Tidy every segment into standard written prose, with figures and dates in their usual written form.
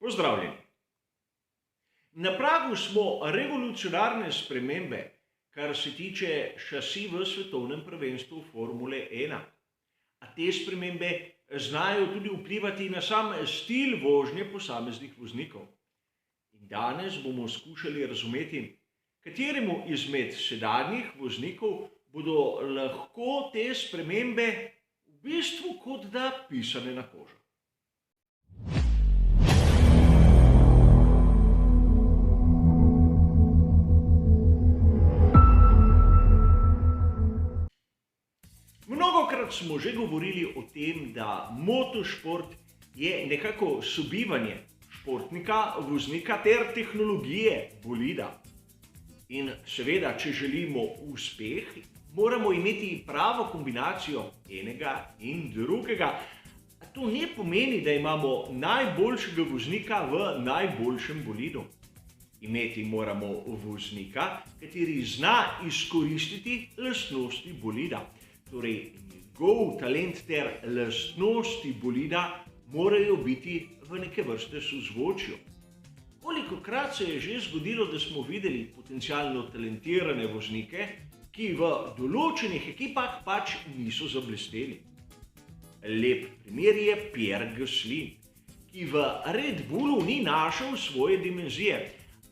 Pozdravljeni. Na pragu smo revolucionarne spremembe, kar se tiče šasi v svetovnem prvenstvu Formule 1. A te spremembe znajo tudi vplivati na sam stil vožnje posameznih voznikov. In danes bomo skušali razumeti, kateremu izmed sedanjih voznikov bodo lahko te spremembe v bistvu kot da pisane na kožo. Mnogokrat smo že govorili o tem, da motošport je nekako sobivanje športnika, voznika ter tehnologije bolida. In seveda, če želimo uspeh, moramo imeti pravo kombinacijo enega in drugega. To ne pomeni, da imamo najboljšega voznika v najboljšem bolidu. Imeti moramo voznika, kateri zna izkoristiti lastnosti bolida. Torej, njegov talent ter lastnosti bolida morajo biti v neke vrste sozvočju. Kolikokrat se je že zgodilo, da smo videli potencialno talentirane voznike, ki v določenih ekipah pač niso zablesteli. Lep primer je Pierre Gasly, ki v Red Bullu ni našel svoje dimenzije,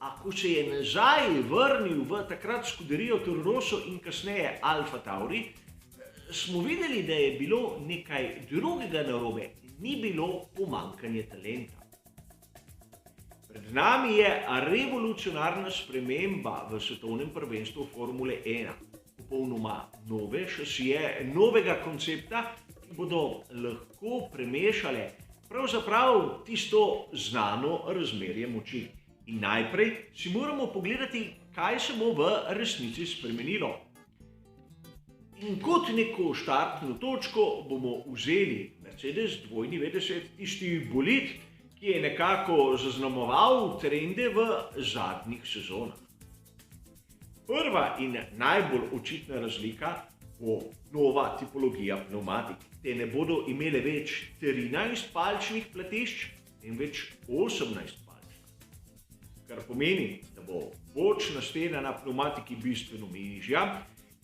a ko se je nazaj vrnil v takrat skuderijo Toro Rosso in kasneje Alfa Tauri, smo videli, da je bilo nekaj drugega narobe, ni bilo pomanjkanje talenta. Pred nami je revolucionarna sprememba v svetovnem prvenstvu Formule 1. Popolnoma nove šasije, novega koncepta, ki bodo lahko premešale pravzaprav tisto znano razmerje moči. In najprej si moramo pogledati, kaj se bo v resnici spremenilo. In kot neko štartno točko bomo vzeli Mercedes 290, tisti bolid, ki je nekako zaznamoval trende v zadnjih sezonah. Prva in najbolj očitna razlika bo nova tipologija pnevmatik. Te ne bodo imele več 13 palčnih platišč, temveč 18 palčnih. Kar pomeni, da bo bočna stena na pnevmatiki bistveno nižja,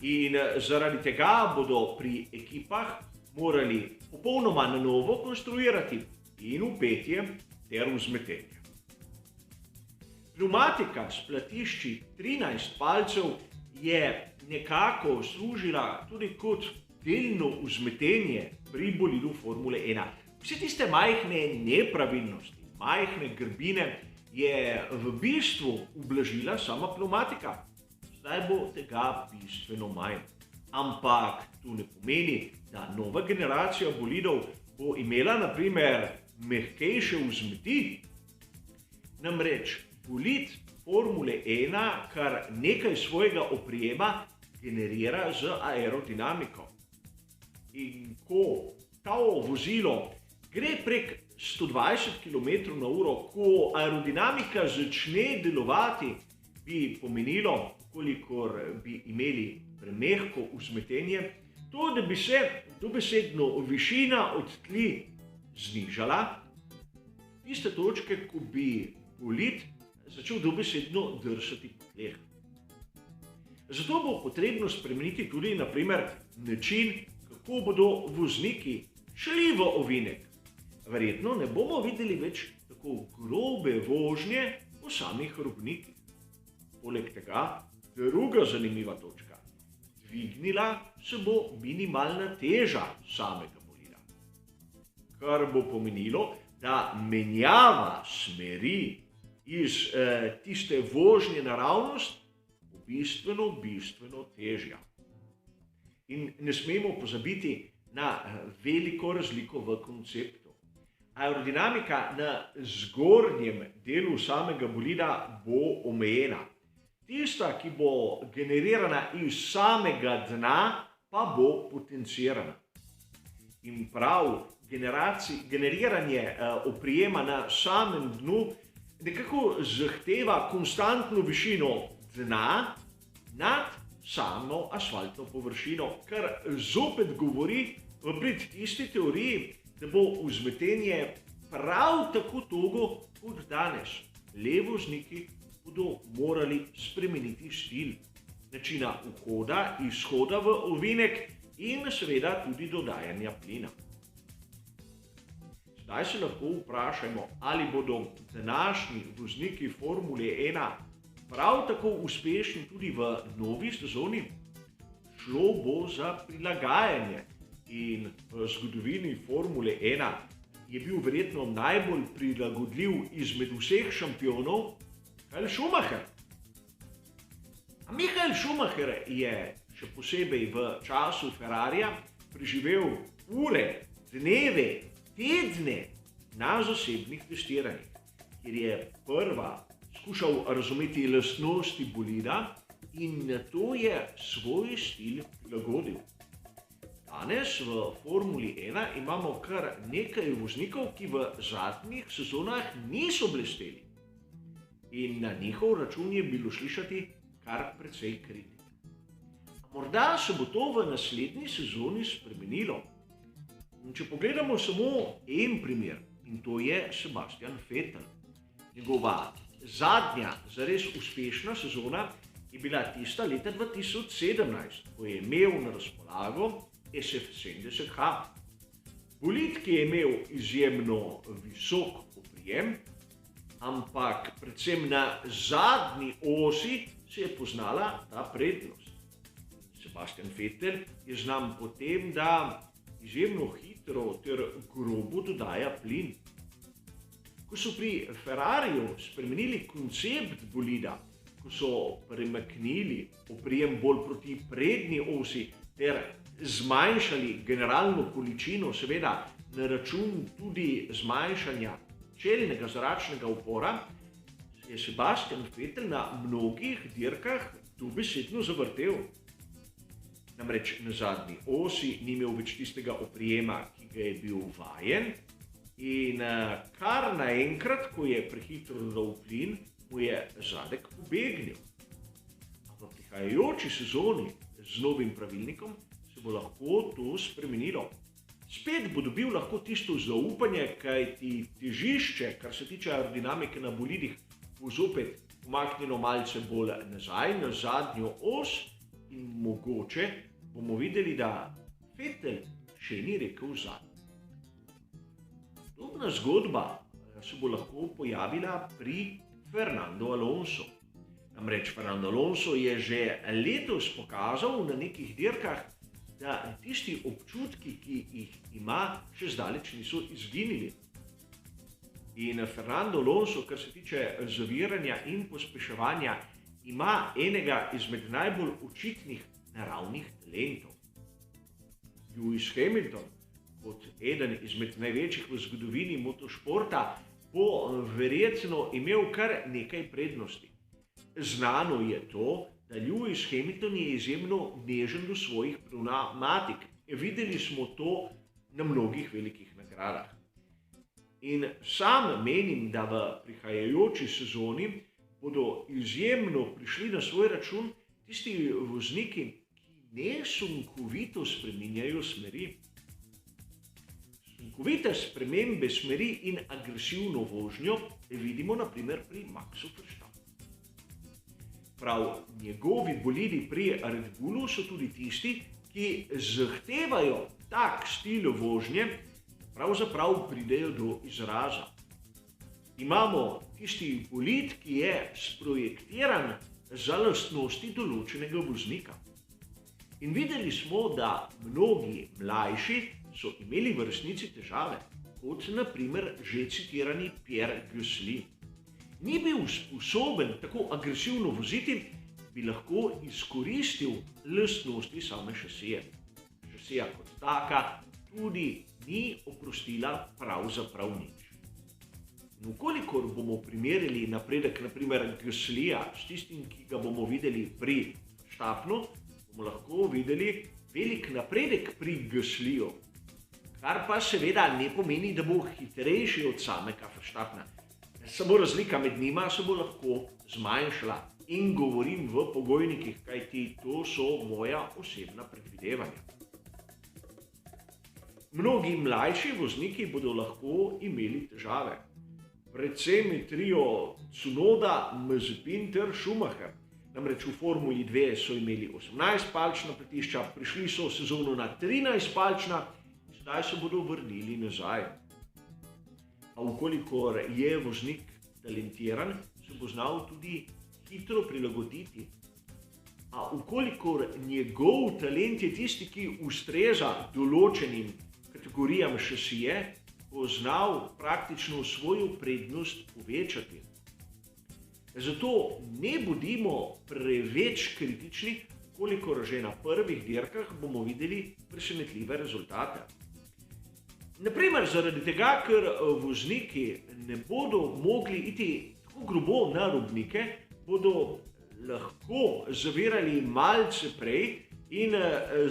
in zaradi tega bodo pri ekipah morali popolnoma na novo konstruirati in vpetje ter vzmetenje. Pneumatika s platišči 13 palcev je nekako služila tudi kot delno vzmetenje pri bolidu Formule 1. Vse tiste majhne nepravilnosti, majhne grbine je v bistvu ublažila sama pneumatika. Zdaj bo tega bistveno manj. Ampak to ne pomeni, da nova generacija bolidov bo imela na primer mehkejše vzmeti. Namreč bolid Formule 1 kar nekaj svojega oprijema generira z aerodinamiko. In ko to vozilo gre prek 120 km/h, ko aerodinamika začne delovati, bi pomenilo, kolikor bi imeli premehko vzmetenje, to, da bi se dobesedno višina od tli znižala, tiste točke, ko bi bolid začel dobesedno drsati po tleh. Zato bo potrebno spremeniti tudi, na primer, način, kako bodo vozniki šli v ovinek. Verjetno ne bomo videli več tako grobe vožnje po samih robnikih. Poleg tega, druga zanimiva točka. Dvignila se bo minimalna teža samega bolida. Kar bo pomenilo, da menjava smeri iz tiste vožnje naravnost bo bistveno težja. In ne smemo pozabiti na veliko razliko v konceptu. Aerodinamika na zgornjem delu samega bolida bo omejena. Tista, ki bo generirana iz samega dna, pa bo potencirana. In prav generiranje oprijema na samem dnu nekako zahteva konstantno višino dna nad samo asfaltno površino, kar zopet govori v prid tisti teoriji, da bo vzmetenje prav tako togo kot danes. Le vozniki bodo morali spremeniti stil načina vhoda, izhoda v ovinek in seveda tudi dodajanja plina. Zdaj se lahko vprašajmo, ali bodo današnji vozniki Formule 1 prav tako uspešni tudi v novi sezoni. Šlo bo za prilagajanje in v zgodovini Formule 1 je bil verjetno najbolj prilagodljiv izmed vseh šampionov Michael Schumacher. A Michael Schumacher je še posebej v času Ferrarija preživel ure, dneve, tedne na zasebnih testiranjih, kjer je prva skušal razumeti lastnosti bolida in nato je svoj stil prilagodil. Danes v Formuli 1 imamo kar nekaj voznikov, ki v zadnjih sezonah niso blesteli. In na njihov račun je bilo slišati kar precej kritik. Morda se bo to v naslednji sezoni spremenilo. Če pogledamo samo en primer, in to je Sebastian Vettel. Njegova zadnja zares uspešna sezona je bila tista leta 2017, ko je imel na razpolago SF70H. Bolid, ki je imel izjemno visok oprijem, ampak predvsem na zadnji osi se je poznala ta prednost. Sebastian Vettel je znan po tem, da izjemno hitro ter grobo dodaja plin. Ko so pri Ferrariju spremenili koncept bolida, ko so premaknili oprijem bolj proti prednji osi ter zmanjšali generalno količino, seveda na račun tudi zmanjšanja čelnega zračnega upora, se je Sebastian Vettel na mnogih dirkah dobesedno zavrtel. Namreč na zadnji osi ni imel več tistega oprijema, ki ga je bil vajen, in kar naenkrat, ko je prehitro dodal plin, mu je zadek pobegnil. A v prihajajoči sezoni z novim pravilnikom se bo lahko to spremenilo. Spet bo dobil lahko tisto zaupanje, kajti težišče, kar se tiče aerodinamike na bolidih, bo zopet umaknjeno malce bolj nazaj, na zadnjo os, in mogoče bomo videli, da Vettel še ni rekel zadnji. Podobna zgodba se bo lahko pojavila pri Fernando Alonso. Namreč Fernando Alonso je že letos pokazal na nekih dirkah, da tisti občutki, ki jih ima, še zdaleč niso izginili. In Fernando Alonso, kar se tiče zaviranja in pospeševanja, ima enega izmed najbolj očitnih naravnih talentov. Lewis Hamilton, kot eden izmed največjih v zgodovini motošporta, bo verjetno imel kar nekaj prednosti. Znano je to, da Lewis Hamilton je izjemno nežen do svojih pnevmatik. Videli smo to na mnogih velikih nagradah. In sam menim, da v prihajajoči sezoni bodo izjemno prišli na svoj račun tisti vozniki, ki nesunkovito spreminjajo smeri. Sunkovite spremembe smeri in agresivno vožnjo vidimo na primer pri Maxu Verstappenu. Prav njegovi bolidi pri Red Bullu so tudi tisti, ki zahtevajo tak stil vožnje, pravzaprav pridejo do izraza. Imamo tisti bolid, ki je sprojektiran za lastnosti določenega voznika. In videli smo, da mnogi mlajši so imeli v resnici težave, kot na primer že citirani Pierre Gasly. Ni bil sposoben tako agresivno voziti, bi lahko izkoristil lastnosti same šasije. Šasija kot taka tudi ni oprostila pravzaprav nič. In ukolikor bomo primerjali napredek na primer Gaslyja s tistim, ki ga bomo videli pri Verstappenu, bomo lahko videli velik napredek pri Gaslyju, kar pa seveda ne pomeni, da bo hitrejši od samega Verstappena. Samo razlika med njima se bo lahko zmanjšala in govorim v pogojnikih, kajti to so moja osebna predvidevanja. Mnogi mlajši vozniki bodo lahko imeli težave. predvsem trio Tsunoda, Mazepin ter Schumacher. Namreč v Formuli 2 so imeli 18-palčna pletišča, prišli so v sezono na 13-palčna, zdaj se bodo vrnili nazaj. A ukolikor je voznik talentiran, se bo znal tudi hitro prilagoditi. A ukolikor njegov talent je tisti, ki ustreza določenim kategorijam šasije, bo znal praktično svojo prednost povečati. Zato ne bodimo preveč kritični, kolikor že na prvih dirkah bomo videli presenetljive rezultate. Naprimer zaradi tega, ker vozniki ne bodo mogli iti tako grobo na robnike, bodo lahko zavirali malce prej in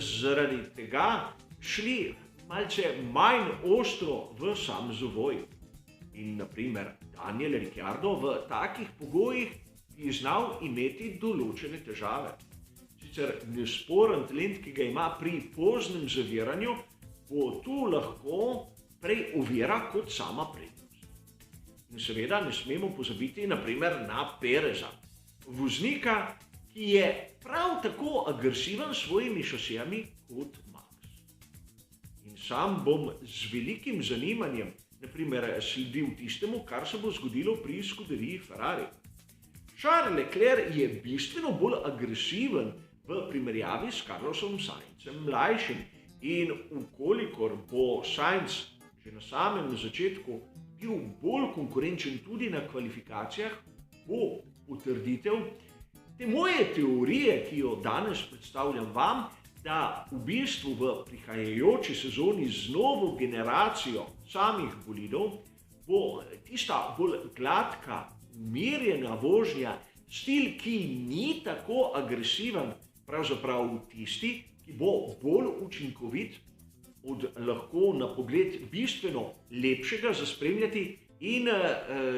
zaradi tega šli malce manj ostro v sam zavoj. In naprimer Daniel Ricciardo v takih pogojih je znal imeti določene težave. Sicer nesporen talent, ki ga ima pri poznem zaviranju, bo tu lahko prej ovira kot sama prednost. In seveda ne smemo pozabiti naprimer na Pereza, voznika, ki je prav tako agresiven s svojimi šasijami kot Max. In sam bom z velikim zanimanjem naprimer sledil tistemu, kar se bo zgodilo pri skuderiji Ferrari. Charles Leclerc je bistveno bolj agresiven v primerjavi s Carlosom Sainzem mlajšim in ukolikor bo Sainz že na samem začetku bil bolj konkurenčen tudi na kvalifikacijah, bo potrditev te moje teorije, ki jo danes predstavljam vam, da v bistvu v prihajajoči sezoni z novo generacijo samih bolidov bo tista bolj gladka, umirjena vožnja, stil, ki ni tako agresiven, pravzaprav tisti, ki bo bolj učinkovit, od lahko na pogled bistveno lepšega za spremljati in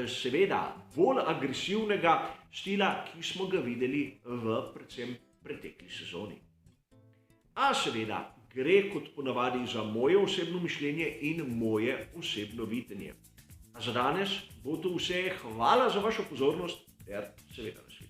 seveda bolj agresivnega stila, ki smo ga videli v predvsem pretekli sezoni. A seveda gre kot ponavadi za moje osebno mišljenje in moje osebno videnje. A za danes bo to vse, hvala za vašo pozornost ter seveda nasvidenje.